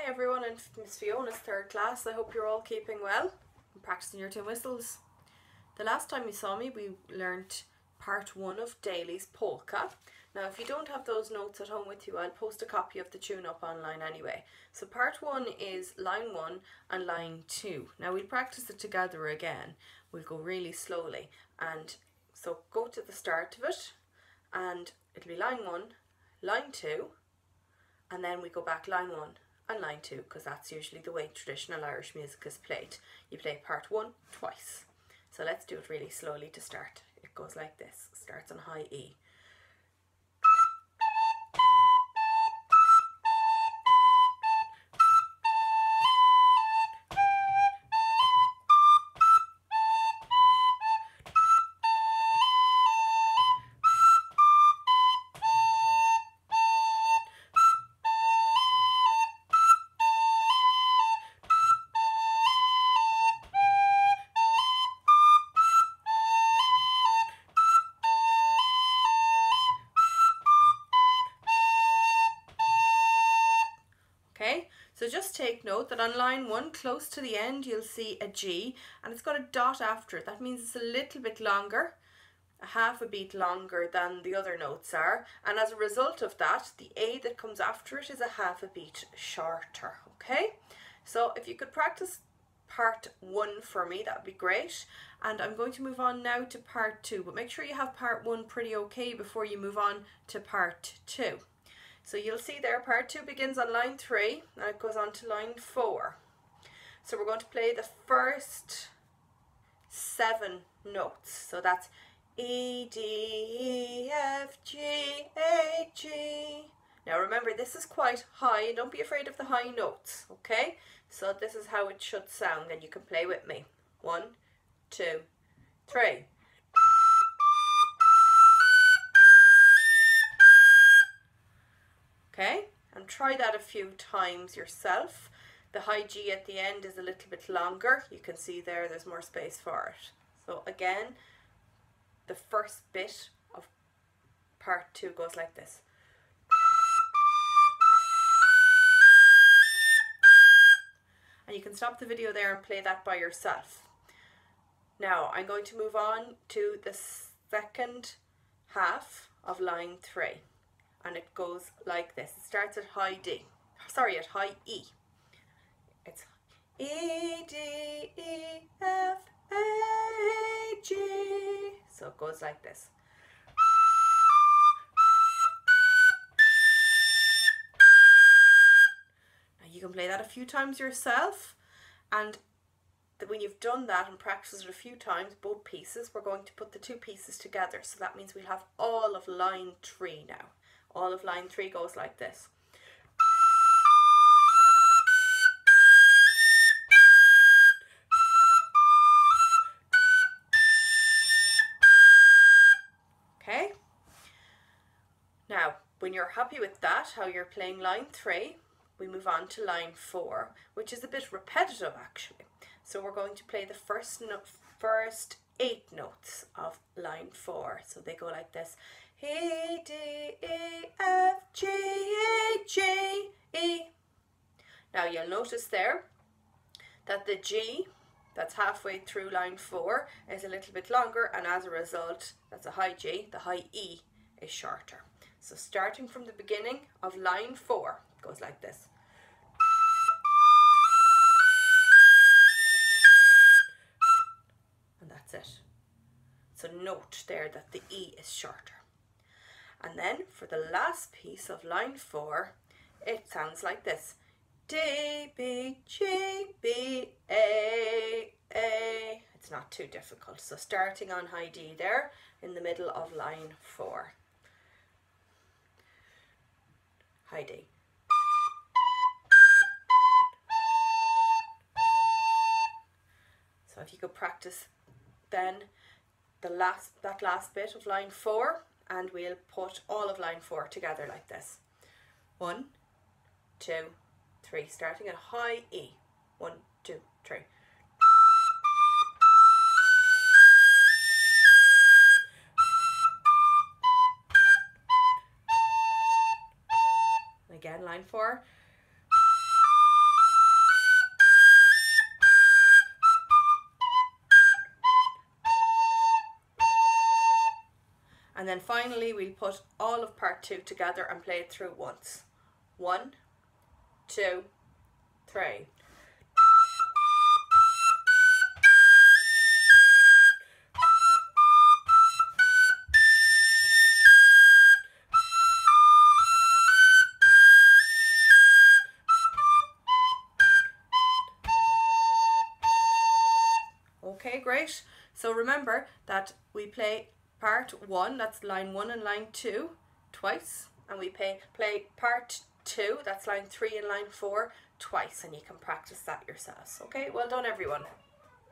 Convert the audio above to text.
everyone, in Miss Fiona's third class. I hope you're all keeping well and practicing your tin whistles. The last time you saw me, we learnt part 1 of Daly's Polka. Now, if you don't have those notes at home with you, I'll post a copy of the tune up online anyway. So part 1 is line 1 and line 2. Now, we'll practice it together again. We'll go really slowly. And so go to the start of it, and it'll be line 1, line 2, and then we go back line 1 and line 2, because that's usually the way traditional Irish music is played. You play part 1 twice. So let's do it really slowly to start. It goes like this. It starts on high E. Okay, so just take note that on line 1, close to the end, you'll see a G, and it's got a dot after it. That means it's a little bit longer, a half a beat longer than the other notes are, and as a result of that, the A that comes after it is a half a beat shorter, okay? So if you could practice part 1 for me, that would be great. And I'm going to move on now to part 2, but make sure you have part 1 pretty okay before you move on to part 2. So you'll see there, part 2 begins on line 3 and it goes on to line 4. So we're going to play the first 7 notes. So that's E, D, E, F, G, A, G. Now remember, this is quite high. Don't be afraid of the high notes, okay? So this is how it should sound, and you can play with me. 1, 2, 3. Okay, and try that a few times yourself. The high G at the end is a little bit longer. You can see there's more space for it. So again, the first bit of part 2 goes like this. And you can stop the video there and play that by yourself. Now I'm going to move on to the second half of line 3. And it goes like this. It starts at high D. Sorry, at high E. It's E, D, E, F, A, G. So it goes like this. Now you can play that a few times yourself, and when you've done that and practiced it a few times, both pieces, we're going to put the 2 pieces together. So that means we'll have all of line 3 now. All of line 3 goes like this. Okay? Now, when you're happy with that, how you're playing line 3, we move on to line 4, which is a bit repetitive actually. So we're going to play the first 8 notes of line 4. So they go like this. E, D, E, F, G, A, G, E. Now you'll notice there that the G that's halfway through line 4 is a little bit longer, and as a result, that's a high G, the high E is shorter. So starting from the beginning of line 4, it goes like this. And that's it. So note there that the E is shorter. And then for the last piece of line 4, it sounds like this. D, B, G, B, A, A. It's not too difficult. So starting on high D there in the middle of line 4. High D. So if you could practice then that last bit of line 4, and we'll put all of line 4 together like this. 1, 2, 3, starting at high E. 1, 2, 3. Again, line 4. And then finally we'll put all of part 2 together and play it through once. 1, 2, 3. Okay, great. So remember that we play part 1, that's line 1 and line 2, twice, and we play part 2, that's line 3 and line 4, twice, and you can practice that yourselves. Okay, well done everyone.